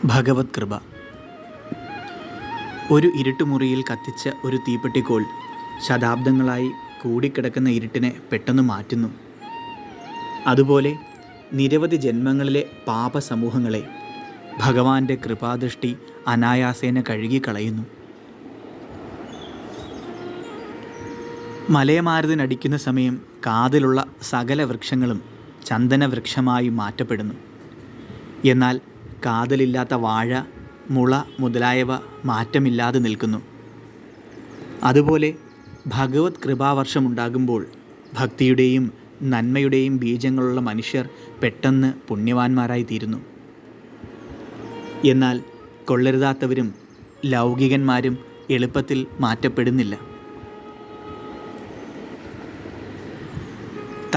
ഭഗവത് കൃപ. ഒരു ഇരുട്ടുമുറിയിൽ കത്തിച്ച ഒരു തീപ്പെട്ടിക്കോൽ ശതാബ്ദങ്ങളായി കൂടിക്കിടക്കുന്ന ഇരുട്ടിനെ പെട്ടെന്ന് മാറ്റുന്നു. അതുപോലെ നിരവധി ജന്മങ്ങളിലെ പാപസമൂഹങ്ങളെ ഭഗവാന്റെ കൃപാദൃഷ്ടി അനായാസേന കഴുകിക്കളയുന്നു. മലയമാരുതിനടിക്കുന്ന സമയം കാതിലുള്ള സകല വൃക്ഷങ്ങളും ചന്ദനവൃക്ഷമായി മാറ്റപ്പെടുന്നു. എന്നാൽ കാതലില്ലാത്ത വാഴ, മുള മുതലായവ മാറ്റമില്ലാതെ നിൽക്കുന്നു. അതുപോലെ ഭഗവത് കൃപാവർഷമുണ്ടാകുമ്പോൾ ഭക്തിയുടെയും നന്മയുടെയും ബീജങ്ങളുള്ള മനുഷ്യർ പെട്ടെന്ന് പുണ്യവാന്മാരായി തീരുന്നു. എന്നാൽ കൊള്ളരുതാത്തവരും ലൗകികന്മാരും എളുപ്പത്തിൽ മാറ്റപ്പെടുന്നില്ല.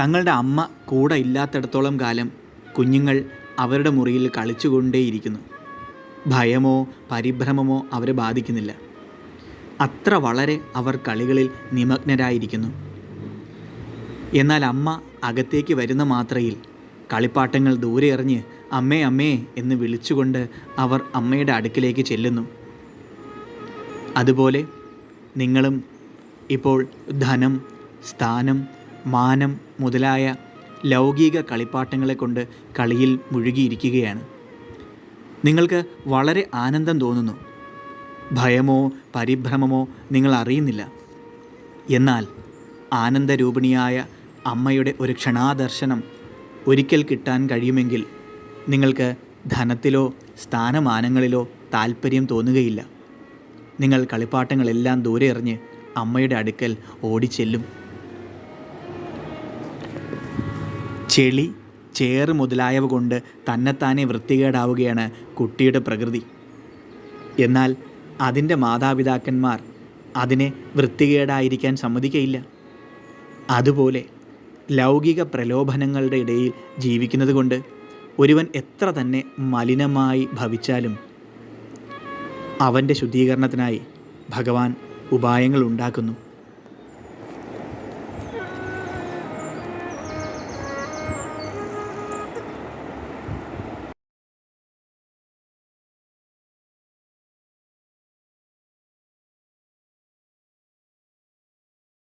തങ്ങളുടെ അമ്മ കൂടെ ഇല്ലാത്തിടത്തോളം കാലം കുഞ്ഞുങ്ങൾ അവരുടെ മുറിയിൽ കളിച്ചുകൊണ്ടേയിരിക്കുന്നു. ഭയമോ പരിഭ്രമമോ അവരെ ബാധിക്കുന്നില്ല. അത്ര വളരെ അവർ കളികളിൽ നിമഗ്നരായിരിക്കുന്നു. എന്നാൽ അമ്മ അകത്തേക്ക് വരുന്ന മാത്രയിൽ കളിപ്പാട്ടങ്ങൾ ദൂരെ എറിഞ്ഞ് അമ്മേ അമ്മേ എന്ന് വിളിച്ചുകൊണ്ട് അവർ അമ്മയുടെ അടുക്കിലേക്ക് ചെല്ലുന്നു. അതുപോലെ നിങ്ങളും ഇപ്പോൾ ധനം, സ്ഥാനം, മാനം മുതലായ ലൗകിക കളിപ്പാട്ടങ്ങളെ കൊണ്ട് കളിയിൽ മുഴുകിയിരിക്കുകയാണ്. നിങ്ങൾക്ക് വളരെ ആനന്ദം തോന്നുന്നു. ഭയമോ പരിഭ്രമമോ നിങ്ങൾ അറിയുന്നില്ല. എന്നാൽ ആനന്ദരൂപിണിയായ അമ്മയുടെ ഒരു ക്ഷണാദർശനം ഒരിക്കൽ കിട്ടാൻ കഴിയുമെങ്കിൽ നിങ്ങൾക്ക് ധനത്തിലോ സ്ഥാനമാനങ്ങളിലോ താല്പര്യം തോന്നുകയില്ല. നിങ്ങൾ കളിപ്പാട്ടങ്ങളെല്ലാം ദൂരെ എറിഞ്ഞ് അമ്മയുടെ അടുക്കൽ ഓടിച്ചെല്ലും. ചെളി, ചേറ് മുതലായവ കൊണ്ട് തന്നെത്താനെ വൃത്തികേടാവുകയാണ് കുട്ടിയുടെ പ്രകൃതി. എന്നാൽ അതിൻ്റെ മാതാപിതാക്കന്മാർ അതിനെ വൃത്തികേടായിരിക്കാൻ സമ്മതിക്കയില്ല. അതുപോലെ ലൗകിക പ്രലോഭനങ്ങളുടെ ഇടയിൽ ജീവിക്കുന്നത് കൊണ്ട് ഒരുവൻ എത്ര തന്നെ മലിനമായി ഭവിച്ചാലും അവൻ്റെ ശുദ്ധീകരണത്തിനായി ഭഗവാൻ ഉപായങ്ങൾ ഉണ്ടാക്കുന്നു.